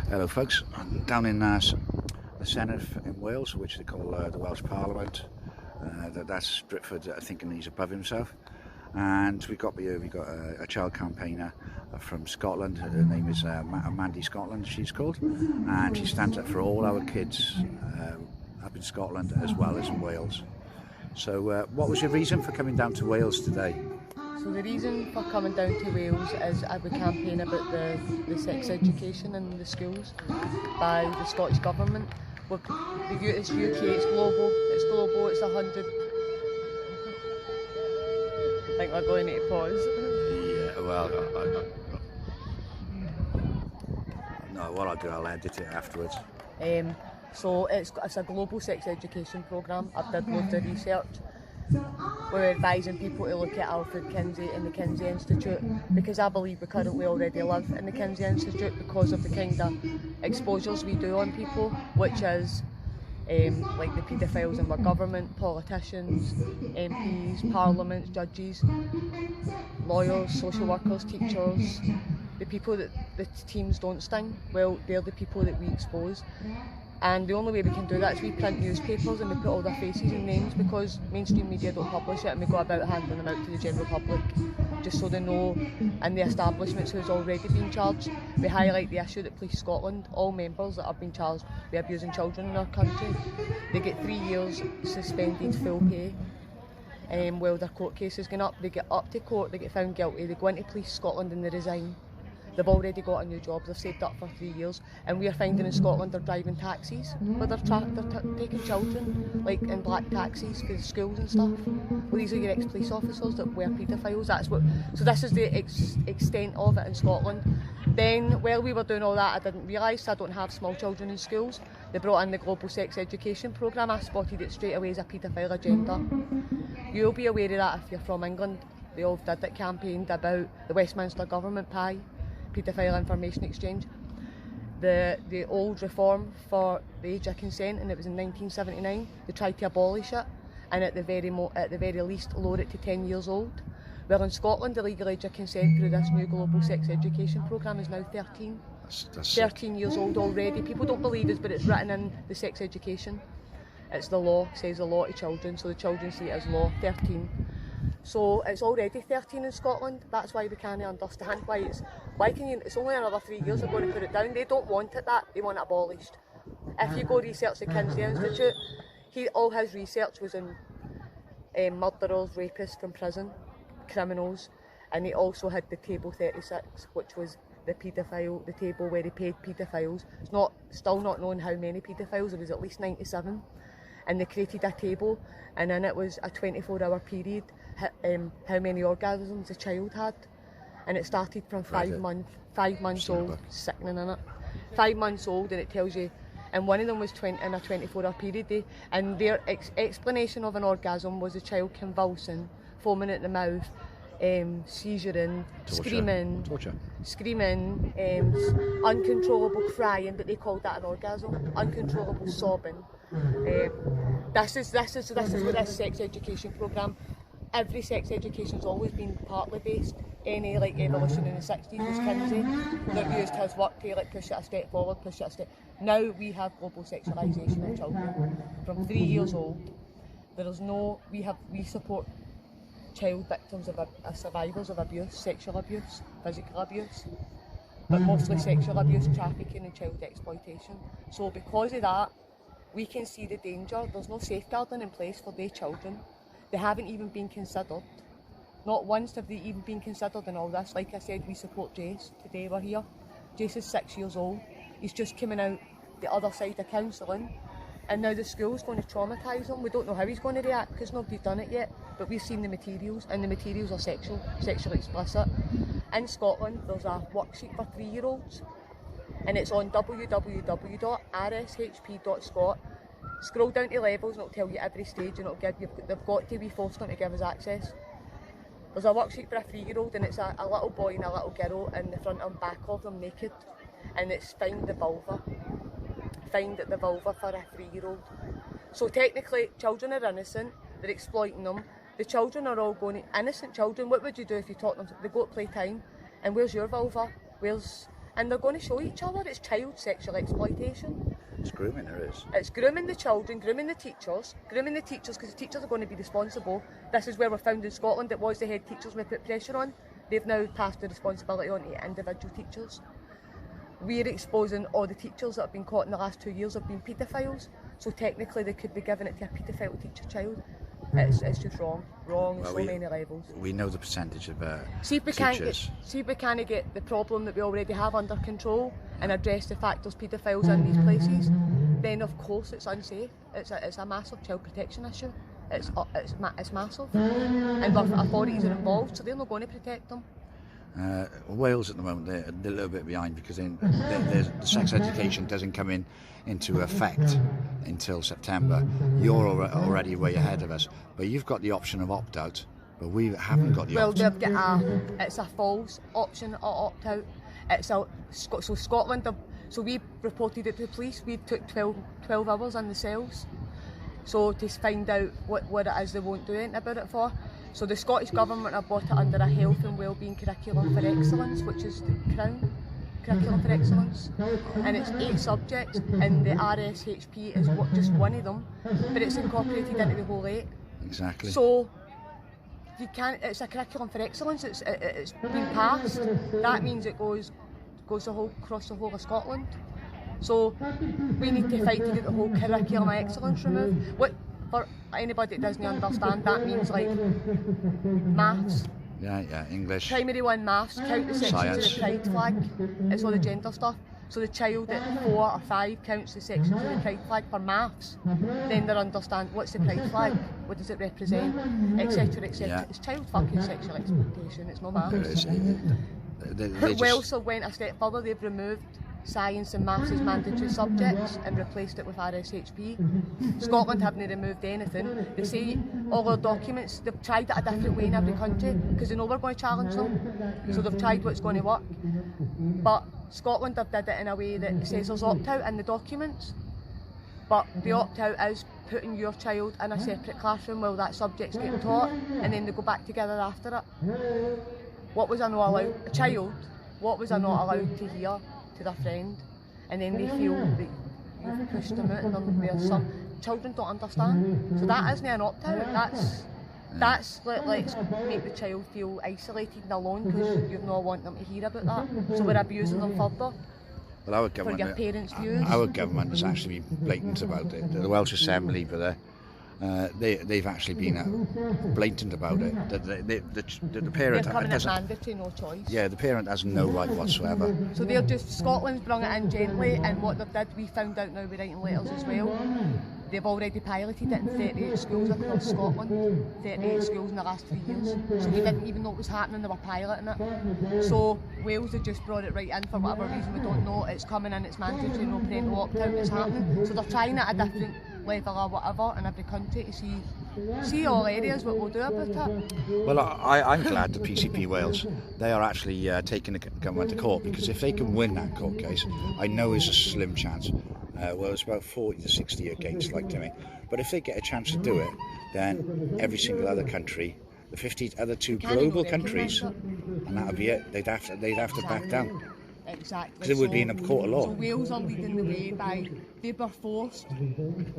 Hello folks, I'm down in the Senedd in Wales, which they call the Welsh Parliament. That's Britford thinking he's above himself. And we got a child campaigner from Scotland. Her name is Mandy Scotland, she's called. And she stands up for all our kids up in Scotland as well as in Wales. So what was your reason for coming down to Wales today? So the reason for coming down to Wales is I would campaign about the sex education in the schools by the Scottish Government. It's UK, it's global, it's 100... I think we're going to need to pause. Yeah, well, no, what I'll do, I'll edit it afterwards. So it's a global sex education programme. I've done loads of research. We're advising people to look at Alfred Kinsey and the Kinsey Institute, because I believe we currently already live in the Kinsey Institute because of the kind of exposures we do on people, which is like the paedophiles in our government, politicians, MPs, parliaments, judges, lawyers, social workers, teachers. The people that the teams don't sting, well, they're the people that we expose. And the only way we can do that is we print newspapers and we put all their faces and names, because mainstream media don't publish it, and we go about handing them out to the general public just so they know, and the establishments who's already been charged. We highlight the issue that Police Scotland, all members that have been charged with abusing children in our country, they get 3 years suspended full pay. While their court case is going up, they get up to court, they get found guilty, they go into Police Scotland and they resign. They've already got a new job, they've saved up for 3 years, and we are finding in Scotland they're driving taxis where they're taking children, like in black taxis for the schools and stuff. Well, these are your ex-police officers that were paedophiles. So this is the extent of it in Scotland. Then, while we were doing all that, I didn't realise I don't have small children in schools. They brought in the global sex education programme. I spotted it straight away as a paedophile agenda. You'll be aware of that if you're from England. They all did it, campaigned about the Westminster Government Pie, paedophile information exchange, the old reform for the age of consent, and it was in 1979. They tried to abolish it and at the very least lower it to 10 years old. Well, in Scotland the legal age of consent through this new global sex education programme is now 13. That's 13 years old already. People don't believe us, but it's written in the sex education. It's the law, it says the law to children, so the children see it as law, 13. So it's already 13 in Scotland. That's why we can't understand why it's only another 3 years they're going to put it down. They don't want it they want it abolished. If you go research the Kinsey Institute, all his research was in murderers, rapists from prison, criminals, and he also had the Table 36, which was the table where he paid paedophiles. It's still not known how many paedophiles, there was at least 97. And they created a table, and in it was a 24-hour period, how many orgasms the child had, and it started from 5 months old, sickening in it, 5 months old, and it tells you, and one of them was in a 24-hour period, and their explanation of an orgasm was a child convulsing, foaming at the mouth, seizuring, screaming, uncontrollable crying, but they called that an orgasm, uncontrollable sobbing. This is what this sex education programme. Every sex education's always been partly based. Any like evolution in the 60s was Kinsey that used his work to like push it a step forward, push it a step. Now we have global sexualisation of children from 3 years old. We support child victims of survivors of abuse, sexual abuse, physical abuse, but mostly sexual abuse, trafficking and child exploitation. So because of that, we can see the danger. There's no safeguarding in place for their children. They haven't even been considered. Not once have they even been considered in all this. Like I said, we support Jace. Today we're here. Jace is 6 years old. He's just coming out the other side of counselling, and now the school's going to traumatise him. We don't know how he's going to react because nobody's done it yet, but we've seen the materials, and the materials are sexually explicit. In Scotland there's a worksheet for 3-year-olds, and it's on www.rshp.scot. Scroll down to levels and it'll tell you every stage, and they've got to be forced them to give us access. There's a worksheet for a 3-year-old, and it's a little boy and a little girl in the front and back of them naked, and it's find the vulva for a 3-year-old. So technically children are innocent, they're exploiting them. The children are all innocent children. What would you do if you taught them? They go to playtime, and where's your vulva? and they're going to show each other. It's child sexual exploitation. It's grooming, there is. It's grooming the children, grooming the teachers because the teachers are going to be responsible. This is where we're found in Scotland. It was the head teachers we put pressure on. They've now passed the responsibility on to individual teachers. We're exposing all the teachers that have been caught in the last 2 years have been paedophiles, so technically they could be giving it to a paedophile to teach a child. It's just wrong on so many levels. We know the percentage of see if we teachers. can't get the problem that we already have under control and address the fact there's paedophiles in these places, then of course it's unsafe. It's a massive child protection issue. It's massive, and the authorities are involved, so they're not going to protect them. Wales at the moment, they're a little bit behind because the sex education doesn't come into effect until September. You're already way ahead of us, but you've got the option of opt-out, but we haven't got the option. Well, they've got it's a false option of opt-out. So Scotland, so we reported it to the police. We took 12 hours in the cells, so to find out what it is they won't do anything about it for. So the Scottish Government have brought it under a health and wellbeing curriculum for excellence, which is the Crown curriculum for excellence, and it's 8 subjects, and the RSHP is just one of them, but it's incorporated into the whole 8. Exactly. So you can't. It's a curriculum for excellence. It's been passed. That means it goes across the whole of Scotland. So we need to fight to get the whole curriculum of excellence removed. For anybody that doesn't understand, that means like maths. Yeah, English. Primary 1 maths, count the sections Science. of the pride flag. It's all the gender stuff. So the child at 4 or 5 counts the sections of the pride flag for maths. Then they understand what's the pride flag, what does it represent, etc, etc. Yeah. It's child fucking sexual exploitation. It's no maths. Wales went a step further. They've removed science and maths as mandatory subjects and replaced it with RSHP. Scotland haven't removed anything. They say all our documents, they've tried it a different way in every country because they know we're going to challenge them. So they've tried what's going to work. But Scotland have did it in a way that says there's opt-out in the documents. But the opt-out is putting your child in a separate classroom while that subject's getting taught, and then they go back together after it. What was I not allowed? A child, what was I not allowed to hear to their friend, and then they feel that you've pushed them out and there's some children don't understand. So that isn't an opt-out. That's let's make the child feel isolated and alone because you don't want them to hear about that. So we're abusing them further. Well, our for your government, parents' views. Our government has actually been blatant about it. The Welsh Assembly, but they've actually been blatant about it. The parent They're coming at doesn't. mandatory, no choice. Yeah, the parent has no right whatsoever. So they're just, Scotland's brought it in gently, and what they've did, we found out now we're writing letters as well. They've already piloted it in 38 schools across Scotland, 38 schools in the last 3 years. So we didn't even know what was happening, they were piloting it. So Wales have just brought it right in for whatever reason, we don't know. It's coming in, it's mandatory, no parental opt-out, it's happening. So they're trying it at a different level or whatever in every country to see all areas what we'll do about it. Well, I'm glad the PCP Wales, they are actually taking the government to court, because if they can win that court case, I know it's a slim chance. Well, it's about 40 to 60 against, like to me. But if they get a chance to do it, then every single other country, the 50 other two global countries, and that would be it. They'd have to back down. Exactly. Because it would be in a court of law. So Wales are leading the way by, they were forced.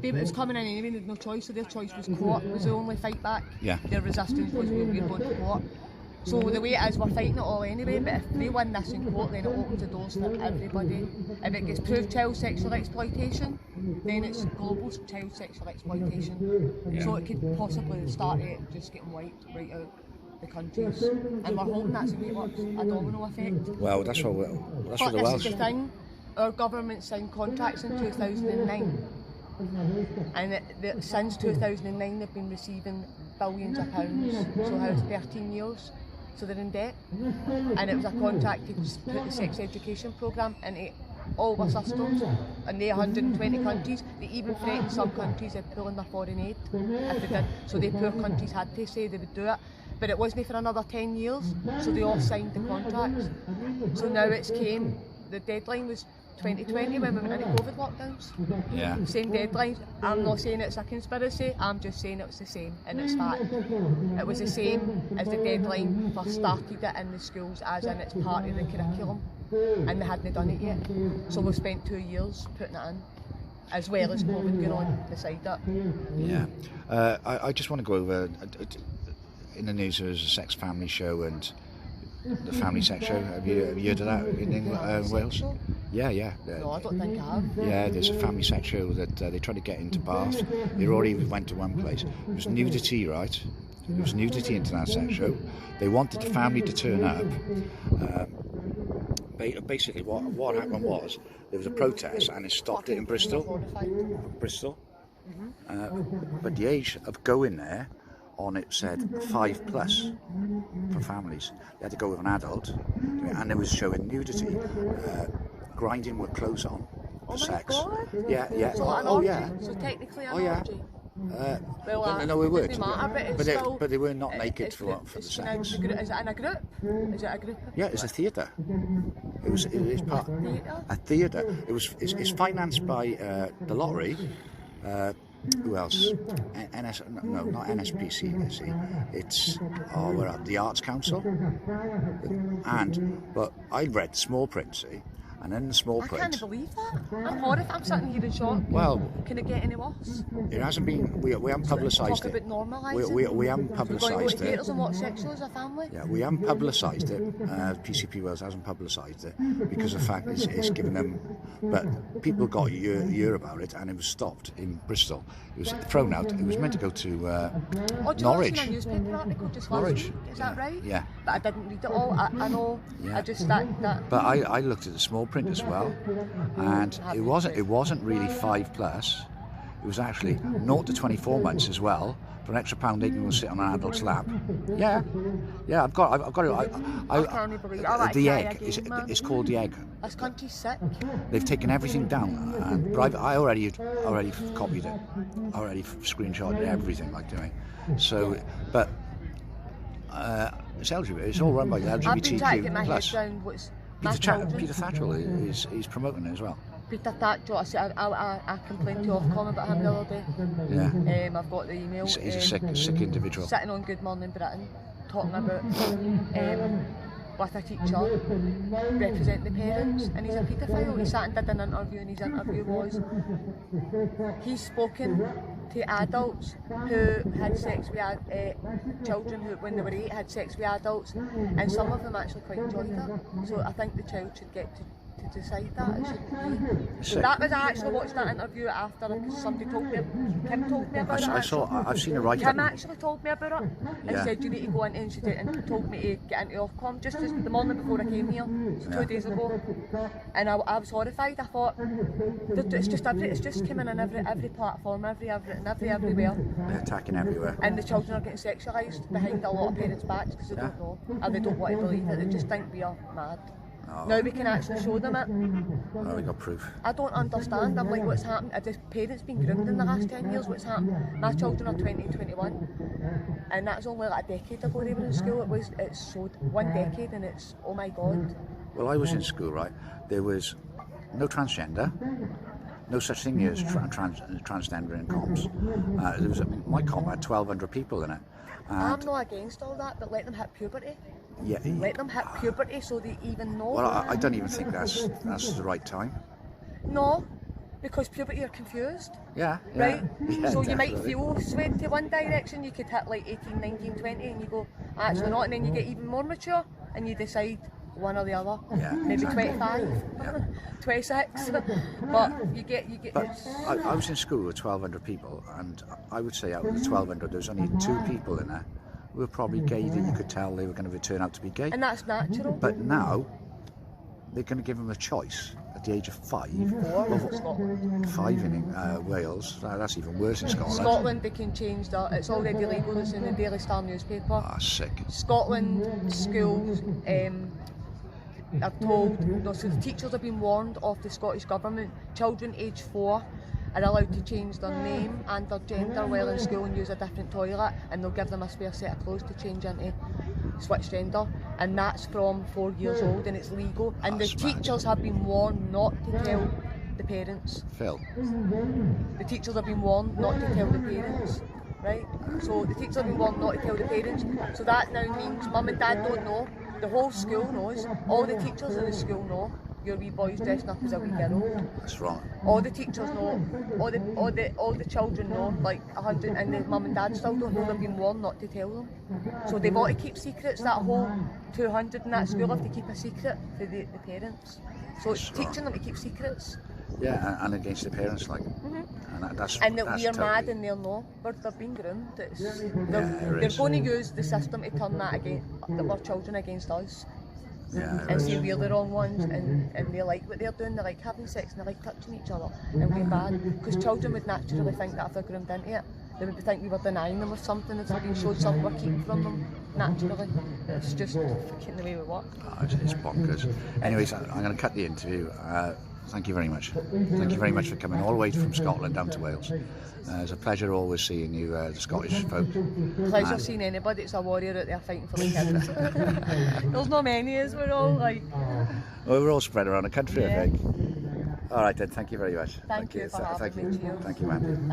It was coming in anyway, they had no choice, so their choice was court, was the only fight back. Yeah. Their resistance was we're going to court. So the way it is, we're fighting it all anyway, but if they win this in court, then it opens the doors for everybody. If it gets proved child sexual exploitation, then it's global child sexual exploitation. Yeah. So it could possibly start it just getting wiped right out the countries. And we're hoping that's the way it works, a domino effect. Well, that's what But the this Welsh. is the thing, our government signed contracts in 2009. And since 2009 they've been receiving billions of pounds, so how 13 years. So they're in debt, and it was a contract to put the sex education programme into all our systems in the 120 countries. They even threatened some countries of pulling their foreign aid if they did. So the poor countries had to say they would do it, but it wasn't for another 10 years, so they all signed the contracts. So now it's came, the deadline was 2020 when we went into COVID lockdowns. Yeah. Same deadline. I'm not saying it's a conspiracy, I'm just saying it was the same, and it's fact. It was the same as the deadline for started it in the schools, as in it's part of the curriculum. and they hadn't done it yet. So we've spent 2 years putting it in, as well as COVID going on beside it. Yeah. I just want to go over, in the news there was a sex family show and the family sex show. Have you heard of that in England, Wales? Yeah. No, I don't think I have. Yeah, there's a family sex show that they tried to get into Bath. They already went to one place. It was nudity, right? There was nudity into that sex show. They wanted the family to turn up. Basically, what happened was there was a protest and it stopped it in Bristol. But the age of going there on it said 5+ for families. They had to go with an adult, and it was showing nudity, grinding with clothes on for sex. God. Yeah. So So technically an orgy. No, it worked. But they were not naked for the sex. Is it in a group? Is it a group? Yeah, it's a theatre. It was part a theatre. It's financed by the lottery. Who else? No, not NSPC. You see, it's the Arts Council. But I read the small print, see, and in the small print. I can't believe that. I'm horrified. I'm sitting here in shock. Well, can it get any worse? It hasn't been. We haven't publicised it. Talk about normalising. We haven't publicised it. And watch sexual as a family. Yeah, we haven't publicised it. PCP Wales hasn't publicised it because of the fact it's given them. But people got a year about it, and it was stopped in Bristol. It was thrown out. It was meant to go to Norwich. A newspaper article just Norwich. Is that right? Yeah. But I didn't read it all. I know. Yeah. I just that. But I looked at the small print as well, and it wasn't really 5+. It was actually 0 to 24 months as well. For an extra £1, they can go sit on an adult's lap. Yeah. I've got it. I can't believe it. The egg. It's called the egg. This country's sick. They've taken everything down, but I already copied it. I already screenshotted everything, like doing. So, but it's LGBT. It's all run by the LGBTQ+. I've been trying to get my head around what's Peter Thatchell is promoting it as well. Peter Thatchell, I complained to Ofcom about him the other day. Yeah. I've got the email. He's a sick individual. Sitting on Good Morning Britain, talking about with a teacher representing the parents, and he's a paedophile. He sat and did an interview, and his interview was he's spoken to adults who had sex with children who, when they were 8, had sex with adults, and some of them actually quite enjoyed it. So I think the child should get to decide that. It shouldn't be. So that was, I actually watched that interview after, because somebody told me, Kim told me about it. I've seen it right. Kim actually told me about it and said you need to go into, and told me to get into Ofcom just the morning before I came here, so 2 days ago, and I was horrified. I thought it's just coming in every platform, everywhere. They're attacking everywhere, and the children are getting sexualised behind a lot of parents' backs because they don't know, and they don't want to believe it. They just think we are mad. Now we can actually show them it. Oh, we got proof. I don't understand. I'm like, what's happened? Have the parents been groomed in the last 10 years? What's happened? My children are 20 and 21, and that's only like a decade ago they were in school. It's so 1 decade, and it's, oh my God. Well, I was in school, right? There was no transgender, no such thing as transgender in comps. My comp had 1,200 people in it. I'm not against all that, but let them hit puberty. Yeah. Let them hit puberty so they even know. Well, I don't even think that's the right time. No, because puberty you're confused. Yeah. Right? Yeah, so definitely. You might feel swayed to one direction, you could hit like 18, 19, 20 and you go, actually not, and then you get even more mature and you decide one or the other. Yeah, maybe exactly. 25, 26, but you get. But I was in school with 1,200 people, and I would say out of the 1,200 there was only 2 people in there who were probably gay, that you could tell they were going to turn out to be gay. And that's natural. But now they're going to give them a choice at the age of 5. 5 in Wales. That's even worse in Scotland. Scotland, they can change that. It's already legal. It's in the Daily Star newspaper. Ah, sick. Scotland schools are told, so the teachers have been warned of the Scottish Government, children aged 4 are allowed to change their name and their gender while in school and use a different toilet, and they'll give them a spare set of clothes to change into switch gender, and that's from 4 years old, and it's legal, and the teachers have been warned not to tell the parents. Phil. The teachers have been warned not to tell the parents, right? So the teachers have been warned not to tell the parents, so that now means mum and dad don't know. the whole school knows, all the teachers in the school know your wee boy's dressing up as a wee girl. That's wrong. All the teachers know, all the children know, like 100, and the mum and dad still don't know. They've been warned not to tell them. So they've got to keep secrets. That whole 200 in that school have to keep a secret for the parents. So it's teaching them to keep secrets. Yeah, and against the parents, like. And that's And that that's we're totally, mad and they'll know where they've been groomed. there They're is. going to use the system to turn that against our children against us. Yeah, there And is. say we're the wrong ones, and they like what they're doing. They like having sex and they like touching each other, and we're bad. Because children would naturally think that if they're groomed into it, they would think we were denying them of something, if they're being showed something we're keeping from them naturally. It's just fucking the way we work. Oh, it's bonkers. Anyways, I'm going to cut the interview. Thank you very much. Thank you very much for coming all the way from Scotland down to Wales. It's a pleasure always seeing you, the Scottish folk. Pleasure seeing anybody that's a warrior out there fighting for the kids. There's not many, as we're all like. Well, we're all spread around the country, Yeah. I think. All right then, thank you very much. Thank you for having me, Gio. Thank you, Mandy.